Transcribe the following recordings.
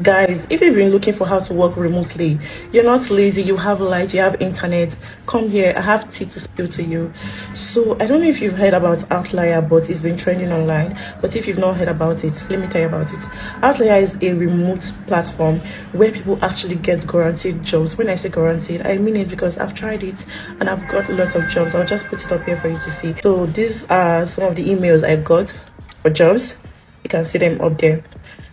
Guys, if you've been looking for how to work remotely, you're not lazy, you have light, you have internet, come here. I have tea to spill to you. So I don't know if you've heard about Outlier, but it's been trending online. But if you've not heard about it, let me tell you about it. Outlier is a remote platform where people actually get guaranteed jobs. When I say guaranteed, I mean it because I've tried it and I've got lots of jobs. I'll just put it up here for you to see. So these are some of the emails I got for jobs. You can see them up there.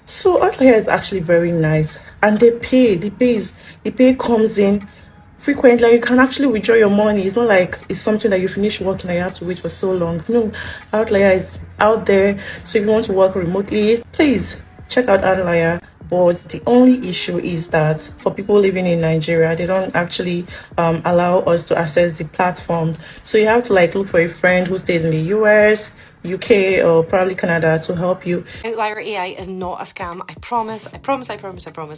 So Outlier is actually very nice, and they pay. The pay comes in frequently. You can actually withdraw your money. It's not like it's something that you finish working and you have to wait for so long. No, Outlier is out there. So if you want to work remotely, please check out Outlier. But the only issue is that for people living in Nigeria, they don't actually allow us to access the platform. So you have to look for a friend who stays in the US, UK, or probably Canada to help you. Outlier AI is not a scam. I promise.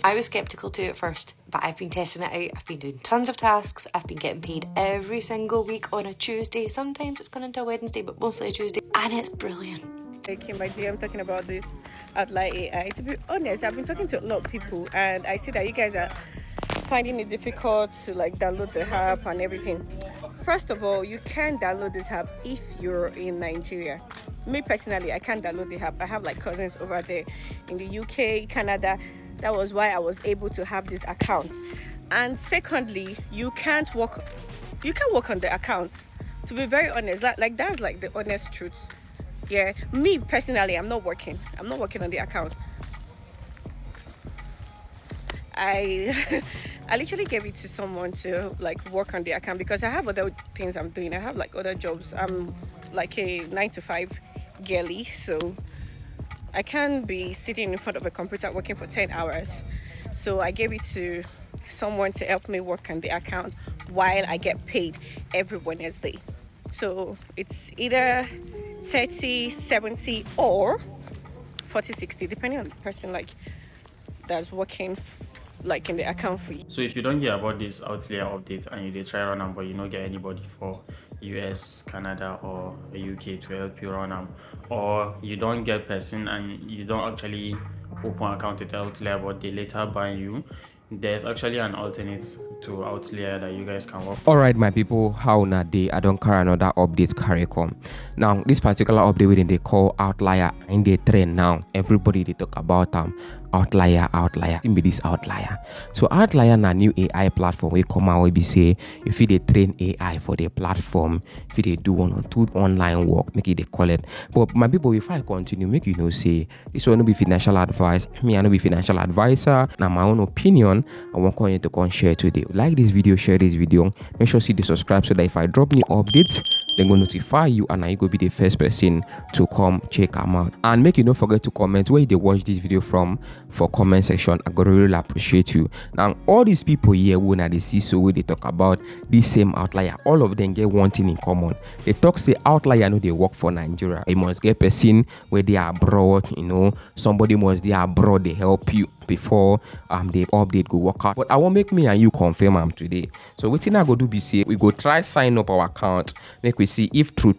I was skeptical too at first, but I've been testing it out. I've been doing tons of tasks. I've been getting paid every single week on a Tuesday. Sometimes it's gone into a Wednesday, but mostly a Tuesday. And it's brilliant. Came by DM talking about this Outlier AI. To be honest, I've been talking to a lot of people, and I see that you guys are finding it difficult to download the app and everything. First of all, you can download this app if you're in Nigeria. Me personally, I can't download the app. I have cousins over there in the UK, Canada. That was why I was able to have this account. And secondly, you can work on the account. To be very honest, that's the honest truth. Yeah, me personally, I'm not working on the account. I literally gave it to someone to work on the account because I have other things I'm doing. I have other jobs. I'm a 9-to-5 girly, so I can't be sitting in front of a computer working for 10 hours. So I gave it to someone to help me work on the account while I get paid every Wednesday. So it's either 30, 70 or 40, 60, depending on the person that's working in the account for you. So if you don't hear about this Outlier update and you try run them, but you don't get anybody for US, Canada, or the UK to help you run them, or you don't get person and you don't actually open account with Outlier, but they later buy you, there's actually an alternate to Outlier that you guys can work. Alright, my people, how na day I don't carry another update carry come. Now this particular update within they call Outlier in the trend now. Everybody they talk about Outlier. Be this Outlier. So Outlier na new AI platform we come out we be say if they train AI for the platform, if they do one or two online work, make it they call it. But my people, if I continue, make you know say this will not be financial advice. Me I no be financial advisor. Now my own opinion, I want you to share today. Like this video, share this video. Make sure to subscribe so that if I drop new updates, they're going to notify you and you go be the first person to come check them out. And make you don't forget to comment where you watch this video from for comment section. I gotta really appreciate you. Now all these people here when they see so where they talk about this same Outlier, all of them get one thing in common. They talk say Outlier know they work for Nigeria. You must get person where they are abroad, somebody must be abroad, they help you before the update go work out. But I won't make me and you confirm them today. So what thing I go do be say we go try sign up our account, make we see if true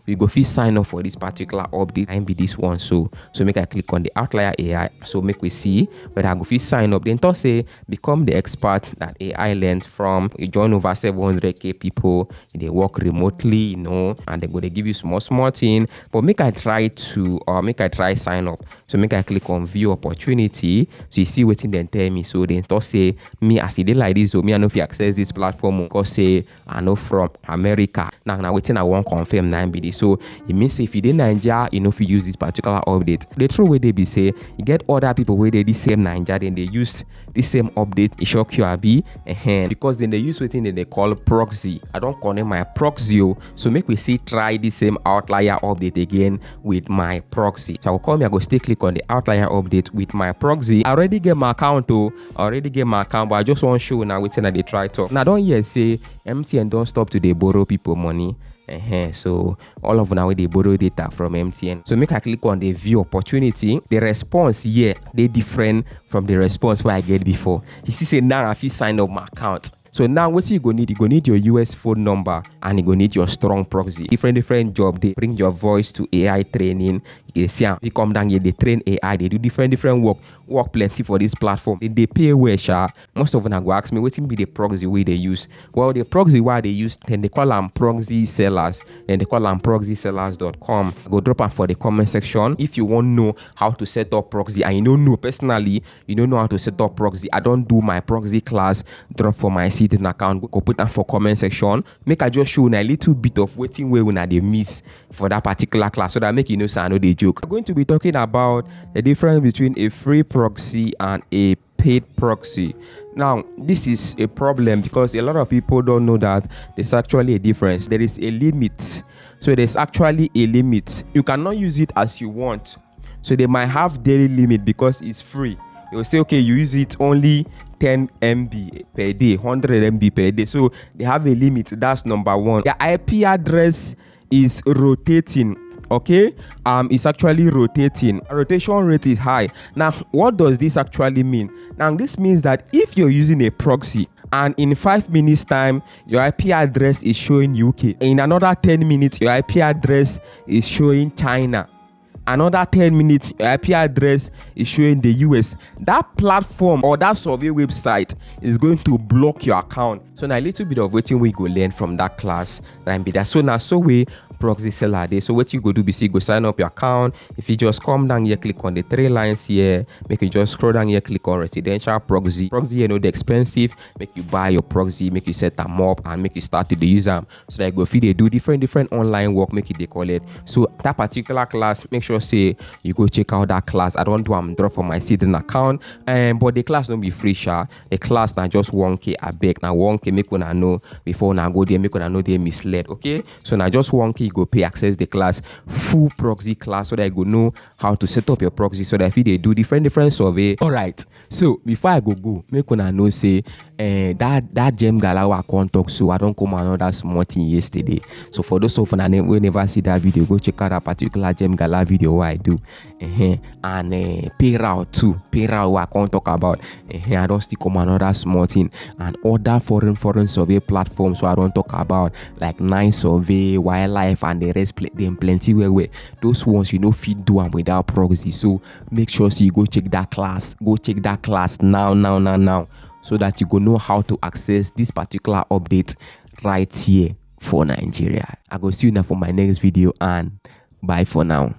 we go fit sign up for this particular update and be this one. So make I click on the Outlier AI. So make we see whether I go fit sign up. Then talk say become the expert that AI learns from. You join over 700k people, they work remotely, and they go they give you small thing. But make I try sign up. So make I click on view opportunity. So you see what they tell me. So they talk say me as it like this, so me I know if you access this platform because say I know from America. Now waiting I won't confirm 9BD. So it means if you in Nigeria, if you use this particular update, the true way they be say you get other people where they the same Nigeria, then they use the same update. It shock you be because then they use within they call proxy. I don't connect my proxy. So make we see try the same Outlier update again with my proxy. So I will come here, I go stay click on the Outlier update with my proxy. I already get my account but I just want to show now waiting that they try talk. Now don't yet say MTN don't stop to they borrow people money. So all of now they borrow data from MTN. So make I click on the view opportunity. The response here they different from the response where I get before. You see say now if you sign up my account, So now what you go need your US phone number, and you go need your strong proxy. Different job, they bring your voice to AI training. You see, they come down here, they train AI, they do different work plenty for this platform. They pay well, sha. Most of them go ask me, what be the proxy way they use? Well, the proxy why they use, then they call them proxy sellers, then they call them proxysellers.com. Go drop them for the comment section if you want to know how to set up proxy, and you don't know personally, you don't know how to set up proxy. I don't do my proxy class, drop for my seating account. Go put them for comment section. Make I just show a little bit of waiting way when they miss for that particular class, so that make you know so I know the joke. I'm going to be talking about the difference between a free proxy and a paid proxy. Now, this is a problem because a lot of people don't know that there's actually a difference. There is a limit. So there's actually a limit. You cannot use it as you want. So they might have daily limit because it's free. They will say, okay, you use it only 10 MB per day, 100 MB per day. So they have a limit. That's number one. Their IP address is rotating. Okay, it's actually rotating. Rotation rate is high. Now, what does this actually mean? Now, this means that if you're using a proxy and in 5 minutes time your IP address is showing UK, in another 10 minutes your IP address is showing China, another 10 minutes your IP address is showing the US, that platform or that survey website is going to block your account. So now a little bit of what we go learn from that class, and be that. So now so we proxy seller day. So what you go do be see, go sign up your account. If you just come down here, click on the 3 lines here, make you just scroll down here, click on residential proxy. Proxy, you know, the expensive, make you buy your proxy, make you set them up, and make you start to use them. So that go feed they do different online work, make it they call it. So that particular class, make sure say you go check out that class. I don't do drop for my seeding account, but the class don't be free, sha. The class now just 1K. I beg now 1K, make una know before now go there, make una know they misled. Okay, so now just 1K. Go pay access the class, full proxy class, so that you go know how to set up your proxy, so that if they do different survey. All right, so before I go make una know say that gem gala I can't talk, so I don't come another small thing yesterday. So for those of you who never see that video, go check out that particular gem gala video what I do. And payroll too, payroll I can't talk about. I don't still come another small thing, and other foreign survey platforms, so I don't talk about like Nice Survey, Wildlife, and the rest. Them plenty where those ones you know feed do them without proxy. So make sure so you go check that class, now, so that you go know how to access this particular update right here for Nigeria. I go see you now for my next video, and bye for now.